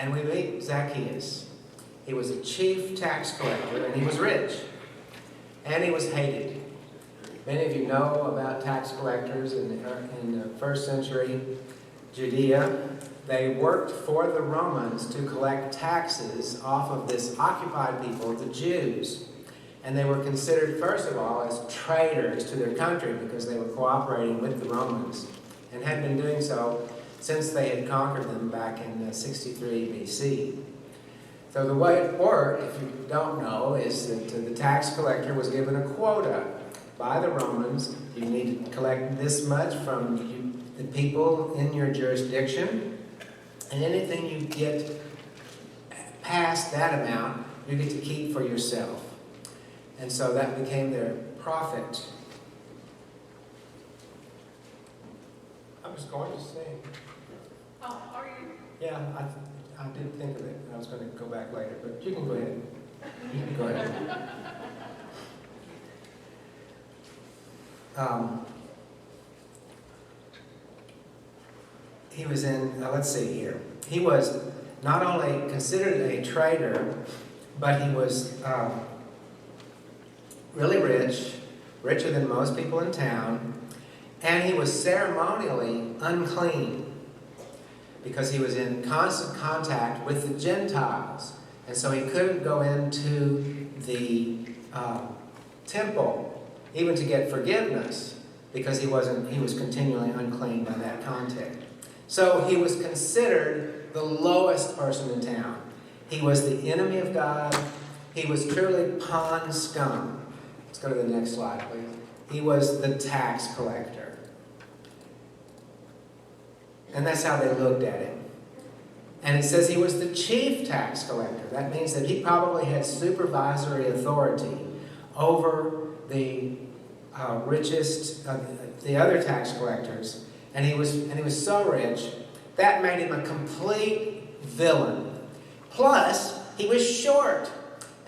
And we meet Zacheus. He was a chief tax collector, and he was rich. And he was hated. Many of you know about tax collectors in the first century Judea. They worked for the Romans to collect taxes off of this occupied people, the Jews. And they were considered, first of all, as traitors to their country because they were cooperating with the Romans and had been doing so since they had conquered them back in 63 BC. So the way it worked, if you don't know, is that the tax collector was given a quota by the Romans. You need to collect this much from the people in your jurisdiction, and anything you get past that amount, you get to keep for yourself. And so that became their profit. I was going to sing. Oh, are you? Yeah, I did think of it. I was going to go back later, but you can go ahead. You can go ahead. He was in, let's see here. He was not only considered a traitor, but he was really rich, richer than most people in town, and he was ceremonially unclean because he was in constant contact with the Gentiles. And so he couldn't go into the temple, even to get forgiveness, because he was continually unclean by that contact. So he was considered the lowest person in town. He was the enemy of God. He was truly pond scum. Let's go to the next slide, please. He was the tax collector. And that's how they looked at him. And it says he was the chief tax collector. That means that he probably had supervisory authority over the richest, the other tax collectors. And he was so rich, that made him a complete villain. Plus, he was short.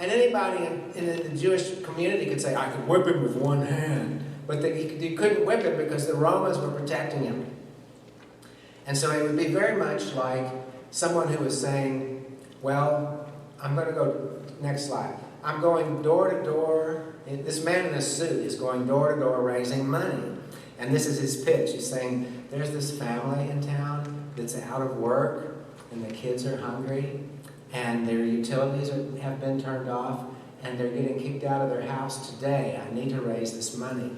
And anybody in the Jewish community could say, I could whip him with one hand. But you couldn't whip him because the Romans were protecting him. And so it would be very much like someone who was saying, well, I'm going to go, next slide. I'm going door to door. This man in a suit is going door to door raising money. And this is his pitch. He's saying, there's this family in town that's out of work, and the kids are hungry, and their utilities have been turned off, and they're getting kicked out of their house today. I need to raise this money.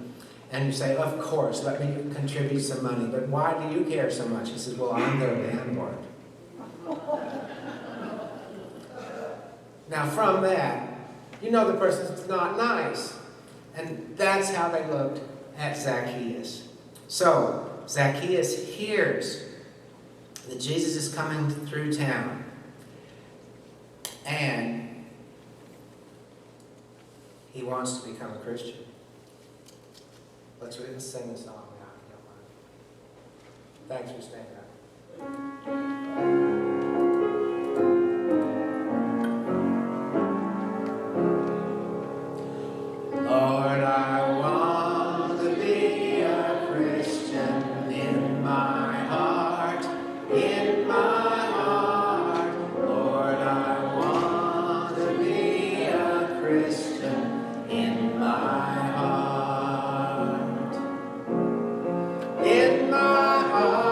And you say, of course, let me contribute some money. But why do you care so much? He says, well, I'm their landlord. Now, from that, you know the person's not nice. And that's how they looked at Zacheus. So, Zacheus hears that Jesus is coming through town. And he wants to become a Christian. Let's sing the song now, if you don't mind. Thanks for staying up. Lord, I want to be a Christian in my heart, in my heart. Lord, I want to be a Christian in my heart. In my heart,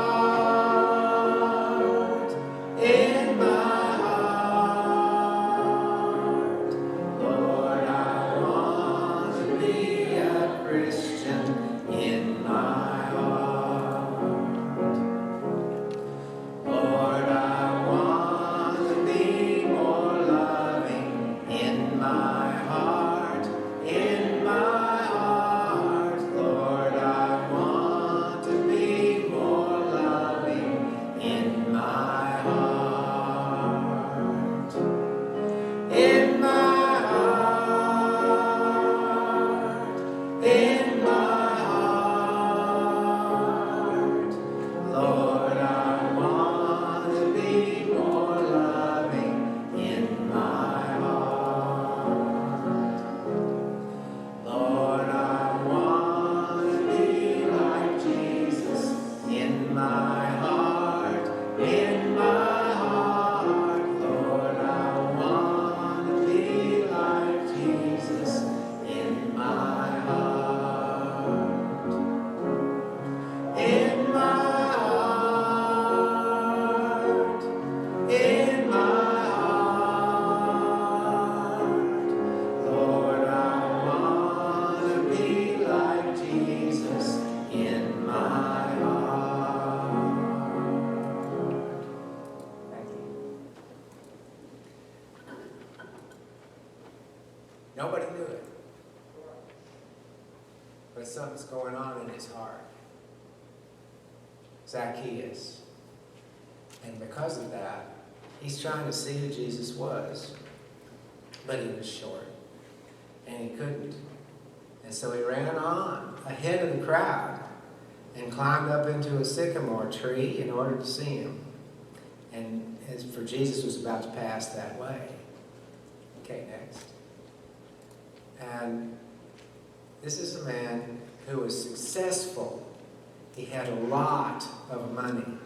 Nobody knew it. But something's going on in his heart. Zacheus. And because of that, he's trying to see who Jesus was. But he was short. And he couldn't. And so he ran on ahead of the crowd and climbed up into a sycamore tree in order to see him. And for Jesus was about to pass that way. Okay, next. And this is a man who was successful. He had a lot of money.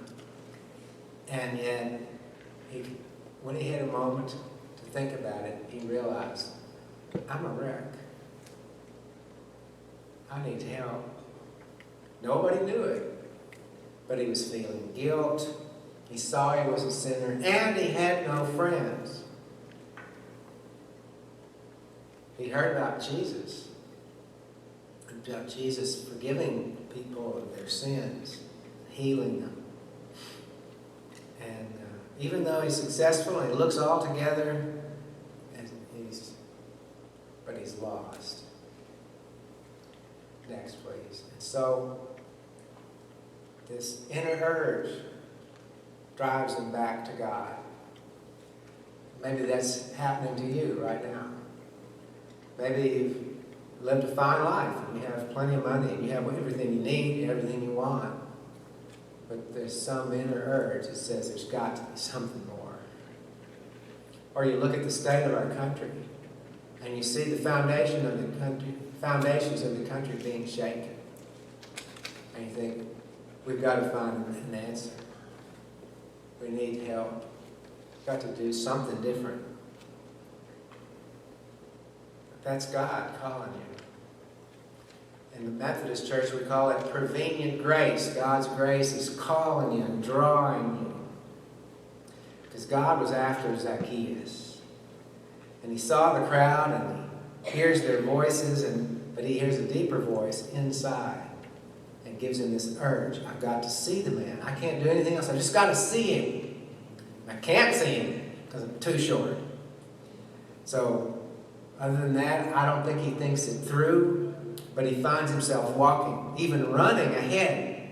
And yet, when he had a moment to think about it, he realized, I'm a wreck. I need help. Nobody knew it, but he was feeling guilt. He saw he was a sinner, and he had no friends. He heard about Jesus forgiving people of their sins, healing them. And even though he's successful and he looks all together, but he's lost. Next, please. And so, this inner urge drives him back to God. Maybe that's happening to you right now. Maybe you've lived a fine life, and you have plenty of money, and you have everything you need, everything you want. But there's some inner urge that says there's got to be something more. Or you look at the state of our country, and you see the foundations of the country being shaken. And you think, we've got to find an answer. We need help. We've got to do something different. But that's God calling you. In the Methodist Church, we call it prevenient grace. God's grace is calling you and drawing you. Because God was after Zacheus. And he saw the crowd, and he hears their voices, but he hears a deeper voice inside. And gives him this urge. I've got to see the man. I can't do anything else. I just got to see him. I can't see him because I'm too short. So, other than that, I don't think he thinks it through. But he finds himself walking, even running ahead.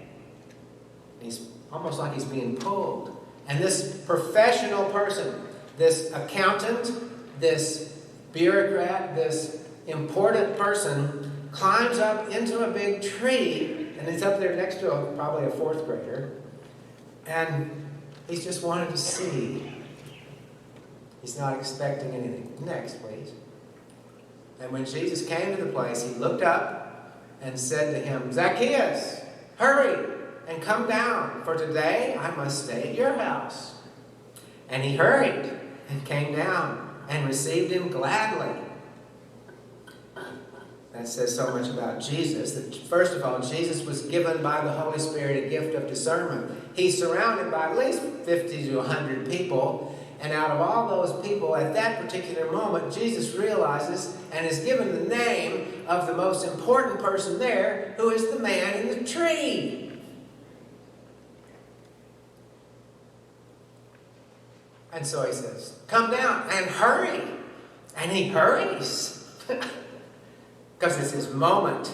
He's almost like he's being pulled. And this professional person, this accountant, this bureaucrat, this important person climbs up into a big tree, and he's up there next to probably a fourth grader, and he's just wanted to see. He's not expecting anything. Next, please. And when Jesus came to the place, he looked up and said to him, Zacheus, hurry and come down, for today I must stay at your house. And he hurried and came down and received him gladly. That says so much about Jesus. That first of all, Jesus was given by the Holy Spirit a gift of discernment. He's surrounded by at least 50 to 100 people. And out of all those people, at that particular moment, Jesus realizes and is given the name of the most important person there, who is the man in the tree. And so he says, come down and hurry. And he hurries. Because it's his moment.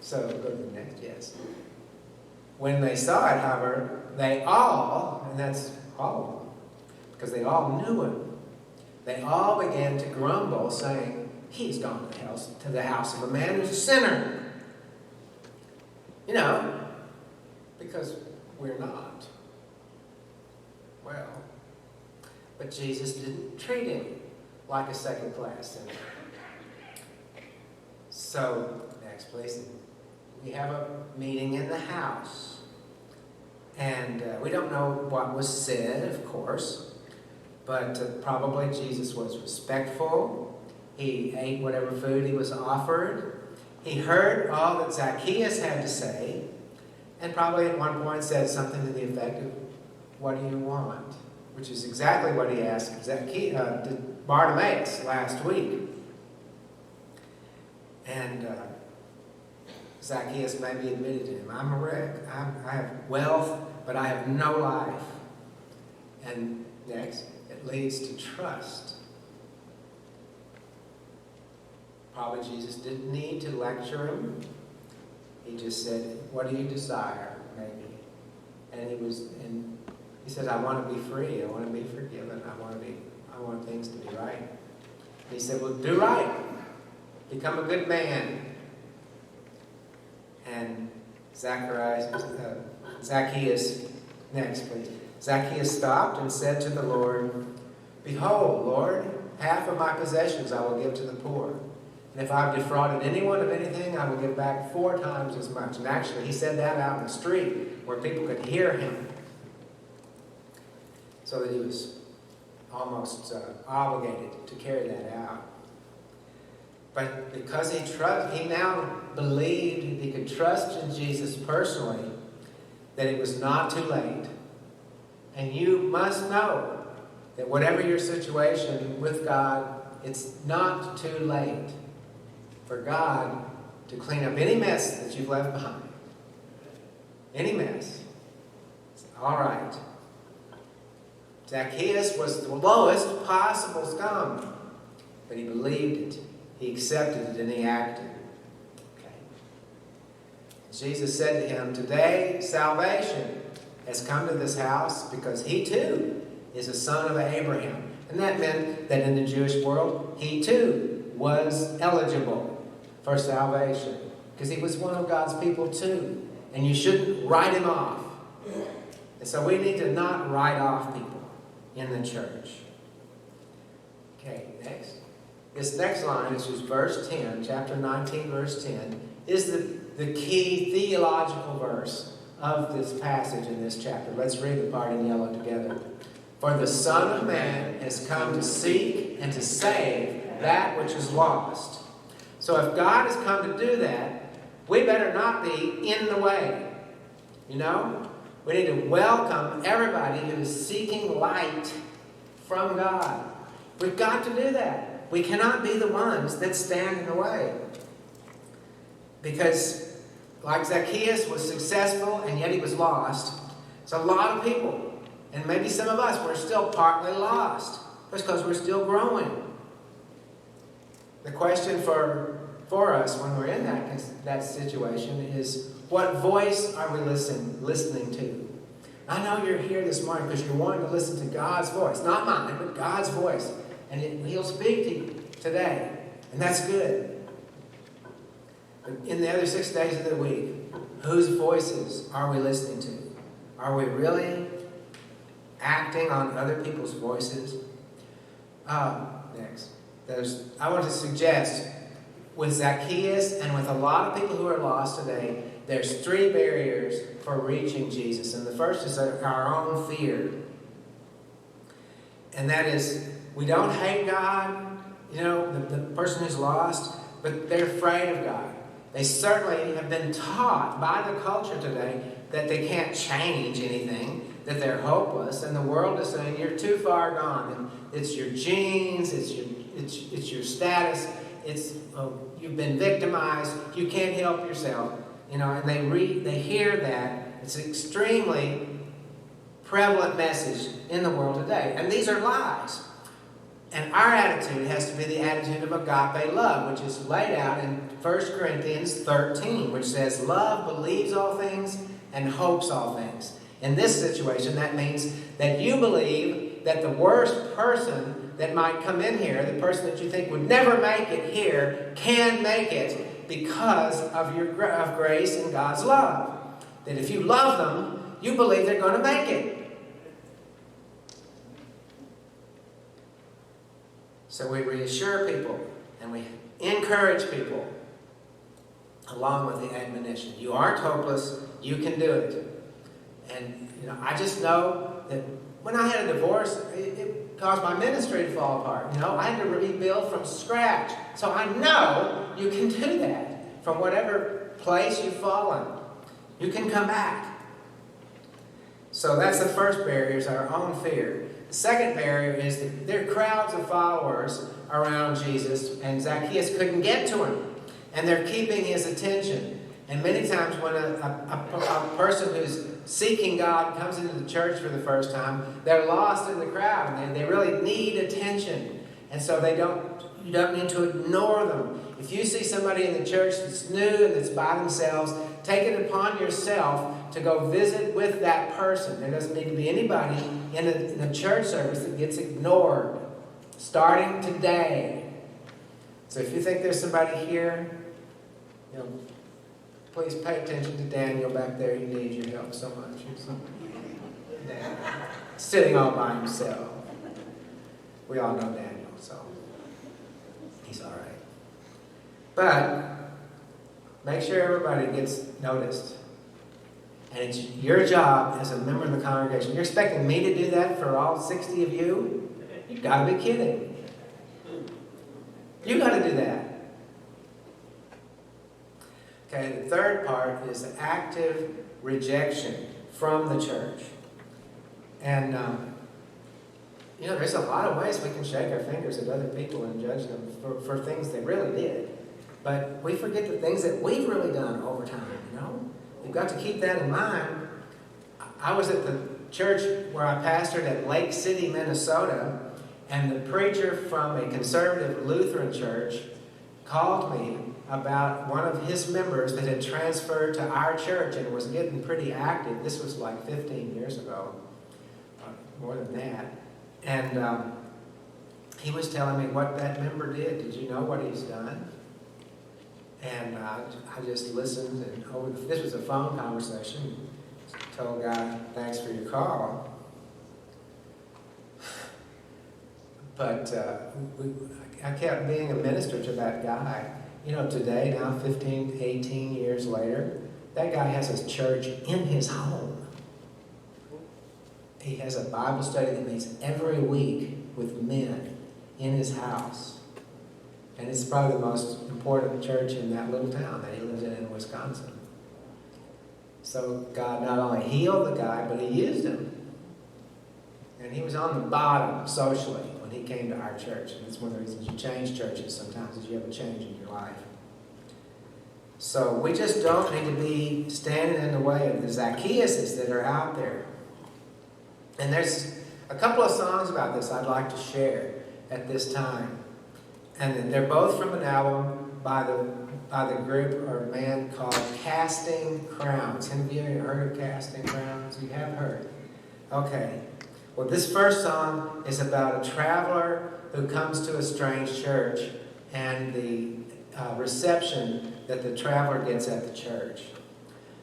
So, go to the next, yes. When they saw it, however, they all, and that's all of them, because they all knew him, they all began to grumble, saying, he's gone to the house of a man who's a sinner. You know, because we're not. Well, but Jesus didn't treat him like a second-class sinner. So, next please. We have a meeting in the house. And we don't know what was said, of course. But probably Jesus was respectful. He ate whatever food he was offered. He heard all that Zacheus had to say. And probably at one point said something to the effect of, what do you want? Which is exactly what he asked Bartimaeus last week. And Zacheus maybe admitted to him, I'm a wreck. I have wealth, but I have no life. And next, it leads to trust. Probably Jesus didn't need to lecture him. He just said, "What do you desire?" Maybe. And he said, "I want to be free. I want to be forgiven. I want things to be right." He said, "Well, do right. Become a good man." And Zacheus, next please. Zacheus stopped and said to the Lord, "Behold, Lord, half of my possessions I will give to the poor. And if I've defrauded anyone of anything, I will give back 4 times as much." And actually, he said that out in the street where people could hear him. So that he was almost obligated to carry that out. But because he now believed he could trust in Jesus personally, that it was not too late. And you must know that whatever your situation with God, it's not too late for God to clean up any mess that you've left behind. Any mess. It's all right. Zacheus was the lowest possible scum, but he believed it. He accepted it and he acted. Okay. Jesus said to him, "Today salvation has come to this house because he too is a son of Abraham." And that meant that in the Jewish world, he too was eligible for salvation because he was one of God's people too. And you shouldn't write him off. And so we need to not write off people in the church. Okay, next. This next line, which is verse 10, chapter 19, verse 10, is the key theological verse of this passage in this chapter. Let's read the part in yellow together. "For the Son of Man has come to seek and to save that which is lost." So if God has come to do that, we better not be in the way. You know? We need to welcome everybody who is seeking light from God. We've got to do that. We cannot be the ones that stand in the way. Because, like Zacheus was successful and yet he was lost, it's a lot of people. And maybe some of us, we're still partly lost. That's because we're still growing. The question for us when we're in that situation is, what voice are we listening to? I know you're here this morning because you're wanting to listen to God's voice. Not mine, but God's voice. And He'll speak to you today. And that's good. But in the other 6 days of the week, whose voices are we listening to? Are we really acting on other people's voices? Next. I want to suggest, with Zacheus and with a lot of people who are lost today, there's 3 barriers for reaching Jesus. And the first is our own fear. And that is, we don't hate God, the person who's lost, but they're afraid of God. They certainly have been taught by the culture today that they can't change anything, that they're hopeless, and the world is saying, you're too far gone. And it's your genes, it's your status, you've been victimized, you can't help yourself. And they hear that. It's an extremely prevalent message in the world today. And these are lies. And our attitude has to be the attitude of agape love, which is laid out in 1 Corinthians 13, which says, "Love believes all things and hopes all things." In this situation, that means that you believe that the worst person that might come in here, the person that you think would never make it here, can make it because of grace and God's love. That if you love them, you believe they're going to make it. So we reassure people and we encourage people along with the admonition. You aren't hopeless. You can do it. And, I just know that when I had a divorce, it caused my ministry to fall apart. I had to rebuild from scratch. So I know you can do that from whatever place you've fallen. You can come back. So that's the first barrier, is our own fear. The second barrier is that there are crowds of followers around Jesus, and Zacheus couldn't get to him. And they're keeping his attention. And many times when a person who's seeking God comes into the church for the first time, they're lost in the crowd, and they really need attention. And so they don't you don't need to ignore them. If you see somebody in the church that's new and that's by themselves, take it upon yourself to go visit with that person. There doesn't need to be anybody in a church service that gets ignored, starting today. So if you think there's somebody here, please pay attention to Daniel back there. He needs your help so much. Daniel, sitting all by himself. We all know Daniel, so he's all right. But make sure everybody gets noticed. And it's your job as a member of the congregation. You're expecting me to do that for all 60 of you? You've got to be kidding. You've got to do that. Okay, the third part is active rejection from the church. And, there's a lot of ways we can shake our fingers at other people and judge them for things they really did. But we forget the things that we've really done over time, We've got to keep that in mind. I was at the church where I pastored at Lake City, Minnesota, and the preacher from a conservative Lutheran church called me about one of his members that had transferred to our church and was getting pretty active. This was like 15 years ago, more than that. And he was telling me what that member did. Did you know what he's done? And I just listened, and this was a phone conversation. Told God, thanks for your call. But I kept being a minister to that guy. Today, now 15, 18 years later, that guy has a church in his home. He has a Bible study that meets every week with men in his house. And it's probably the most important church in that little town that he lives in Wisconsin. So God not only healed the guy, but he used him. And he was on the bottom socially when he came to our church. And it's one of the reasons you change churches sometimes, is you have a change in your life. So we just don't need to be standing in the way of the Zacheus that are out there. And there's a couple of songs about this I'd like to share at this time. And they're both from an album by the group or band called Casting Crowns. Have you ever heard of Casting Crowns? You have heard. Okay. Well, this first song is about a traveler who comes to a strange church and the reception that the traveler gets at the church.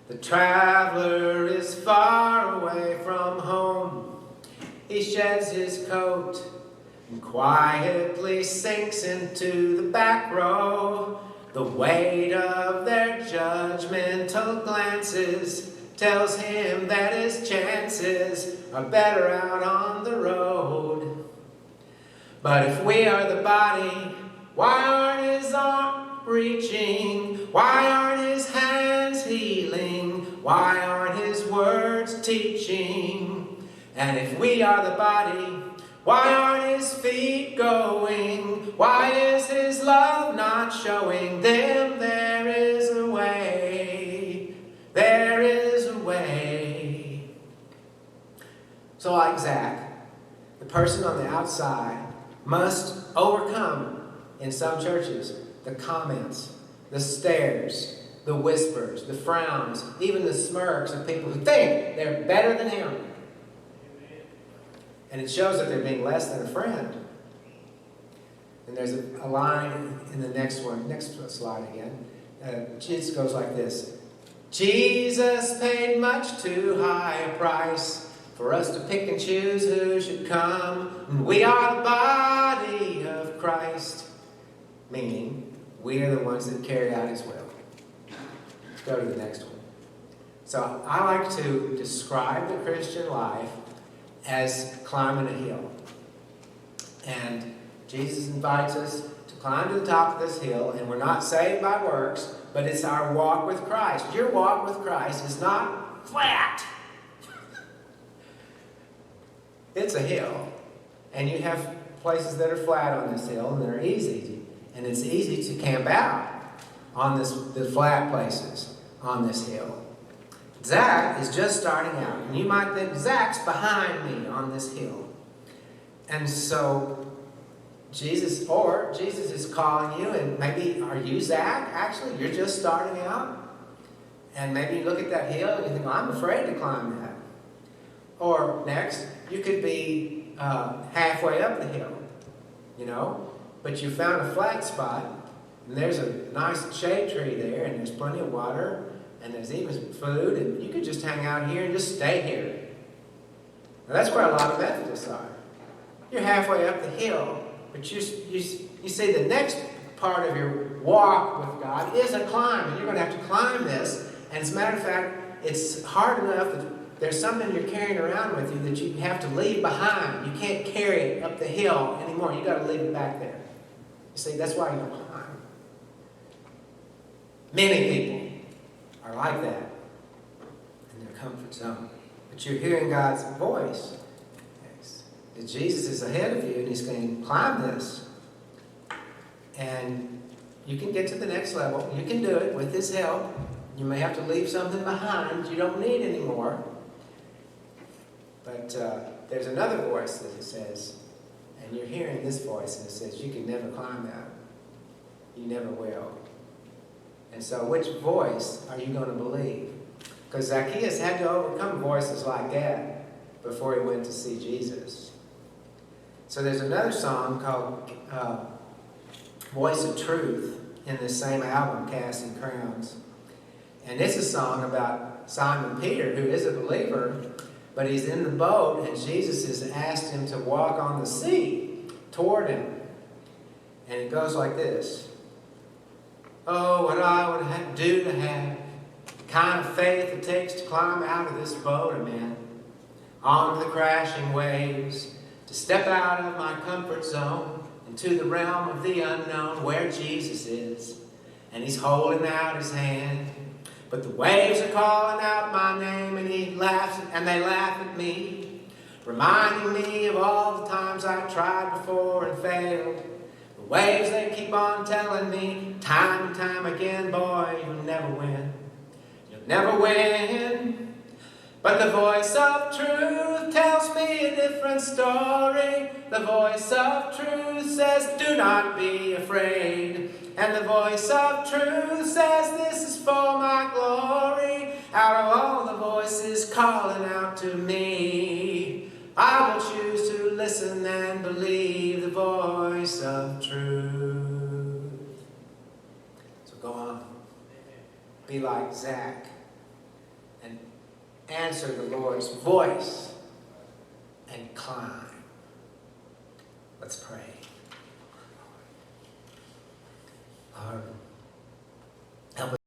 The traveler is far away from home. He sheds his coat and quietly sinks into the back row. The weight of their judgmental glances tells him that his chances are better out on the road. But if we are the body, why aren't his arms reaching? Why aren't his hands healing? Why aren't his words teaching? And if we are the body, why aren't his feet going? Why is his love not showing them? There is a way. There is a way. So like Zach, the person on the outside must overcome, in some churches, the comments, the stares, the whispers, the frowns, even the smirks of people who think they're better than him. And it shows that they're being less than a friend. And there's a line in the next slide again. It just goes like this. Jesus paid much too high a price for us to pick and choose who should come. And we are the body of Christ. Meaning, we are the ones that carry out his will. Let's go to the next one. So I like to describe the Christian life as climbing a hill. And Jesus invites us to climb to the top of this hill, and we're not saved by works, but it's our walk with Christ. Your walk with Christ is not flat. It's a hill. And you have places that are flat on this hill, and they're easy. And it's easy to camp out on the flat places on this hill. Zach is just starting out. And you might think, Zach's behind me on this hill. And so Jesus is calling you, and maybe, are you Zach? Actually, you're just starting out. And maybe you look at that hill and you think, well, I'm afraid to climb that. Or next, you could be halfway up the hill, but you found a flat spot, and there's a nice shade tree there, and there's plenty of water, and there's even food, and you could just hang out here and just stay here. Now, that's where a lot of Methodists are. You're halfway up the hill, but you see the next part of your walk with God is a climb, and you're going to have to climb this. And as a matter of fact, it's hard enough that there's something you're carrying around with you that you have to leave behind. You can't carry it up the hill anymore. You've got to leave it back there. You see, that's why you don't climb. Many people are like that in their comfort zone. But you're hearing God's voice. That Jesus is ahead of you, and he's going to climb this. And you can get to the next level. You can do it with his help. You may have to leave something behind you don't need anymore. But there's another voice that it says, and you're hearing this voice, and it says, you can never climb that. You never will. And so which voice are you going to believe? Because Zacheus had to overcome voices like that before he went to see Jesus. So there's another song called Voice of Truth in this same album, Casting Crowns. And it's a song about Simon Peter, who is a believer, but he's in the boat, and Jesus has asked him to walk on the sea toward him. And it goes like this. Oh, what I would do to have the kind of faith it takes to climb out of this boat, amen, onto the crashing waves, to step out of my comfort zone into the realm of the unknown where Jesus is, and he's holding out his hand. But the waves are calling out my name, and they laugh at me, reminding me of all the times I've tried before and failed. The waves, they keep on telling me time and time again, boy, you'll never win. You'll never win. But the voice of truth tells me a different story. The voice of truth says, do not be afraid. And the voice of truth says, this is for my glory. Out of all the voices calling out to me, I will choose to listen and believe the voice of truth. So go on. Be like Zach. And answer the Lord's voice and climb. Let's pray. Lord,